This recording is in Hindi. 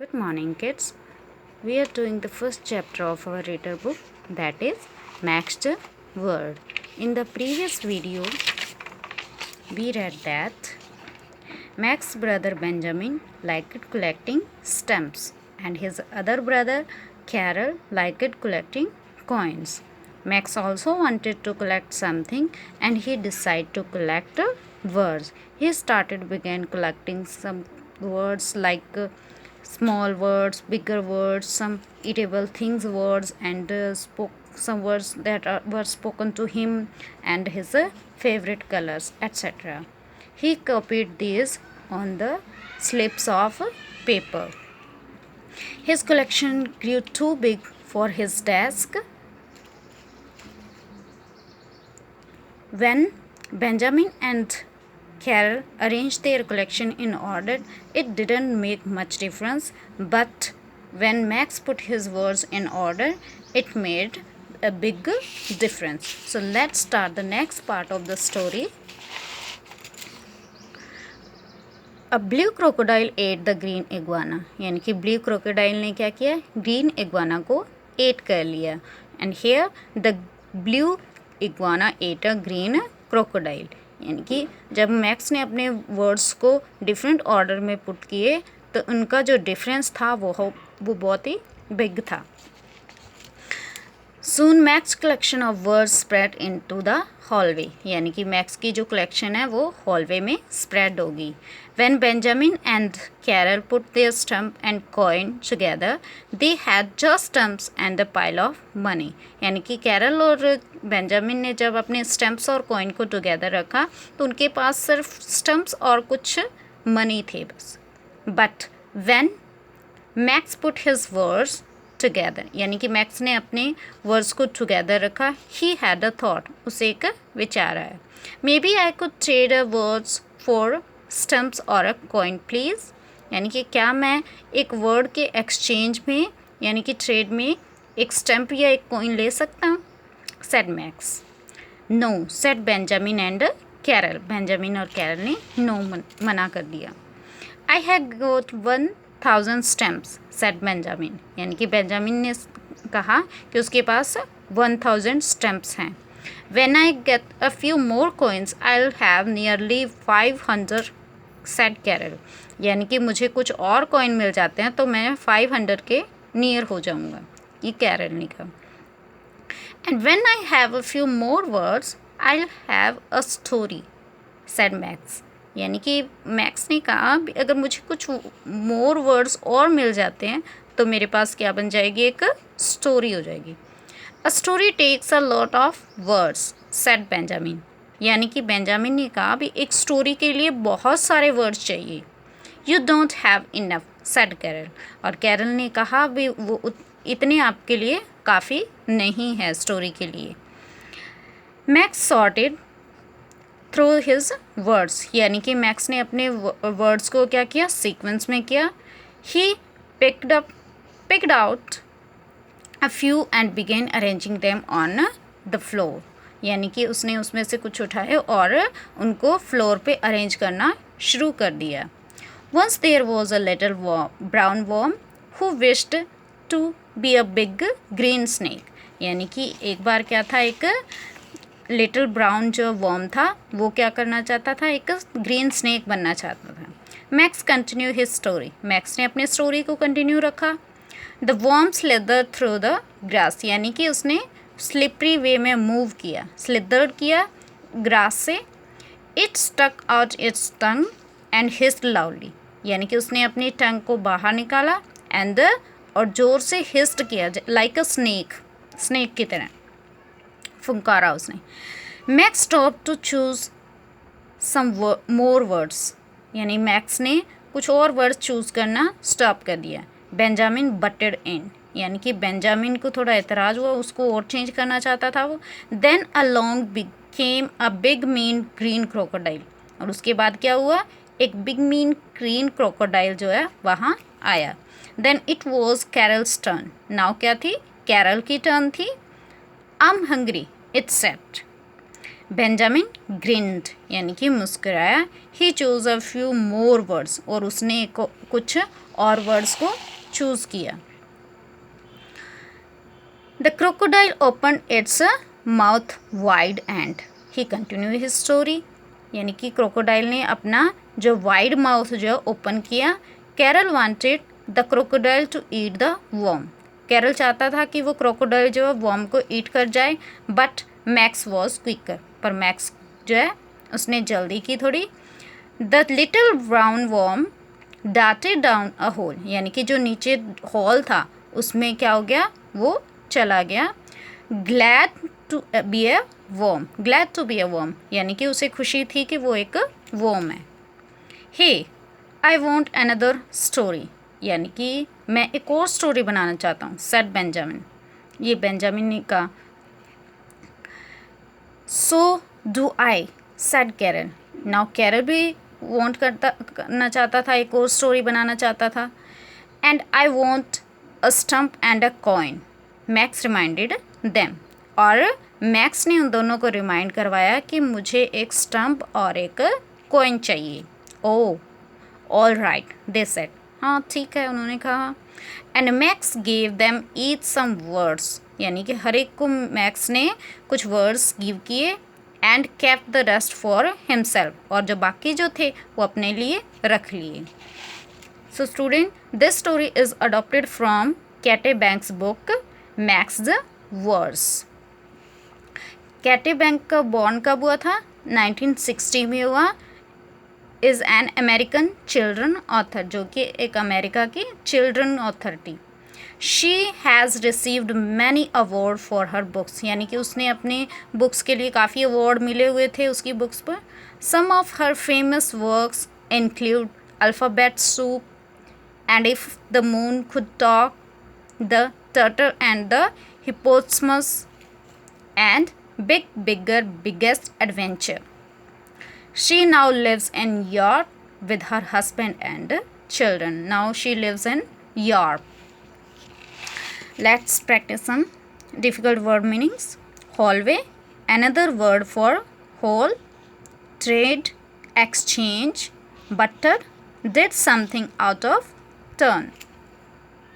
Good morning, kids. We are doing the first chapter of our reader book, that is Max's World. In the previous video, we read that Max's brother Benjamin liked collecting stamps, and his other brother Carol liked collecting coins. Max also wanted to collect something, and he decided to collect words. He began collecting some words like small words, bigger words, some eatable things words, and spoke some words that were spoken to him, and his favorite colors, etc. He copied these on the slips of paper. His collection grew too big for his desk. When Benjamin and Carol arranged their collection in order, it didn't make much difference, but when Max put his words in order, it made a big difference. So let's start the next part of the story. A blue crocodile ate the green iguana. यानी कि blue crocodile ने क्या किया, green iguana को ate कर लिया. And here the blue iguana ate a green crocodile. यानी कि जब मैक्स ने अपने वर्ड्स को डिफरेंट ऑर्डर में पुट किए तो उनका जो डिफरेंस था वो बहुत ही बिग था. Soon Max's collection of words spread into the hallway. यानी कि मैक्स की जो कलेक्शन है वो हॉलवे में स्प्रेड होगी. When Benjamin and Carol put their stump and coin together, they had just stumps and a pile of money. यानी कि कैरल और बेंजामिन ने जब अपने स्टम्प्स और कॉइन को टुगेदर रखा तो उनके पास सिर्फ स्टम्प्स और कुछ मनी थे बस. But when Max put his words together, यानी कि मैक्स ने अपने वर्ड्स को टुगेदर रखा, ही हैड अ थॉट, उसे एक विचार आया. Maybe I could trade a words for stamps or a coin please. यानी कि क्या मैं एक वर्ड के एक्सचेंज में यानी कि ट्रेड में एक स्टम्प या एक कॉइन ले सकता हूँ, said Max. No said Benjamin and Carol. Benjamin और कैरल ने नो मना कर दिया. I have got 1000 stamps said Benjamin. यानी कि बेंजामिन ने कहा कि उसके पास 1000 स्टैम्प्स हैं. When I get a few more coins I will have nearly 500 said Carol. यानी कि मुझे कुछ और कॉइन मिल जाते हैं तो मैं 500 के नियर हो जाऊंगा, ये कैरल ने कहा. And when I have a few more words I will have a story said max. यानी कि मैक्स ने कहा अगर मुझे कुछ मोर वर्ड्स और मिल जाते हैं तो मेरे पास क्या बन जाएगी, एक स्टोरी हो जाएगी. A story takes a lot of words said Benjamin. यानी कि बेंजामिन ने कहा भी एक स्टोरी के लिए बहुत सारे वर्ड्स चाहिए. You don't have enough said Carol. और कैरल ने कहा भी वो इतने आपके लिए काफ़ी नहीं है स्टोरी के लिए. Max sorted through his words. यानी कि मैक्स ने अपने वर्ड्स को क्या किया, सीक्वेंस में किया. ही picked out a few and began arranging them on the floor. यानी कि उसने उसमें से कुछ उठाए और उनको फ्लोर पे अरेंज करना शुरू कर दिया. Once there was a little brown worm who wished to be a big green snake. यानी कि एक बार क्या था, एक लिटिल ब्राउन जो वर्म था वो क्या करना चाहता था, एक ग्रीन स्नेक बनना चाहता था. Max continue his story. Max ने अपने स्टोरी को कंटिन्यू रखा. The worm slithered through the grass. यानी कि उसने स्लिपरी वे में मूव किया, स्लिदर्ड किया ग्रास से. It stuck out its tongue and hissed loudly. यानी कि उसने अपनी टंग को बाहर निकाला एंड और ज़ोर से हिस्ट किया लाइक अ स्नेक की तरह फुंकारा उसने. Max stop to choose some more words. यानी मैक्स ने कुछ और वर्ड्स चूज़ करना स्टॉप कर दिया. Benjamin butted in. यानी कि बेंजामिन को थोड़ा एतराज़ हुआ, उसको और चेंज करना चाहता था वो. Then along became a big mean green crocodile. और उसके बाद क्या हुआ, एक बिग मीन ग्रीन क्रोकोडाइल जो है वहाँ आया. Then it was Carol's turn. Now क्या थी, कैरल की टर्न थी. I'm hungry, it said. Benjamin grinned. यानी कि मुस्कुराया. He choose a few more words. और उसने कुछ और वर्ड्स को चूज़ किया। The crocodile open its mouth wide and he continue his story, यानी कि क्रोकोडाइल ने अपना जो वाइड माउथ जो ओपन किया। Carol wanted the crocodile to eat the worm, Carol चाहता था कि वो क्रोकोडाइल जो है वॉर्म को ईट कर जाए, बट मैक्स वॉज क्विकर, पर मैक्स जो है उसने जल्दी की थोड़ी। The little brown worm darted down a hole, यानी कि जो नीचे हॉल था उसमें क्या हो गया, वो चला गया। Glad to be a warm, glad to be a warm, यानी कि उसे खुशी थी कि वो एक वॉर्म है। हे आई वॉन्ट अनदर स्टोरी, यानी कि मैं एक और स्टोरी बनाना चाहता हूँ, सेड बेंजामिन, ये बेंजामिन ने कहा। So do I, said Carol, now Carol भी वॉन्ट करना चाहता था, एक और स्टोरी बनाना चाहता था। And I want a stamp and a coin, Max reminded them, और मैक्स ने उन दोनों को रिमाइंड करवाया कि मुझे एक स्टम्प और एक कॉइन चाहिए। Oh all right they said, हाँ ठीक है उन्होंने कहा। And Max gave them each some words, यानी कि हर एक को मैक्स ने कुछ वर्ड्स गिव किए। And kept the rest for himself, और जो बाकी जो थे वो अपने लिए रख लिए। So student, this story is adopted from Kate Banks book Max the words. Kate Bank का बॉर्न कब हुआ था, 1960 में हुआ। Is an American children author, जो कि एक अमेरिका की चिल्ड्रन ऑथर थी। She has received many award for her books, यानी कि उसने अपने बुक्स के लिए काफ़ी अवार्ड मिले हुए थे उसकी बुक्स पर। Some of her famous works include alphabet soup and if the moon could talk, the turtle and the hippopotamus and big bigger biggest adventure. She now lives in Europe with her husband and children. Now she lives in Europe. Let's practice some difficult word meanings. Hallway, another word for hall. Trade, exchange. Butter, did something out of turn.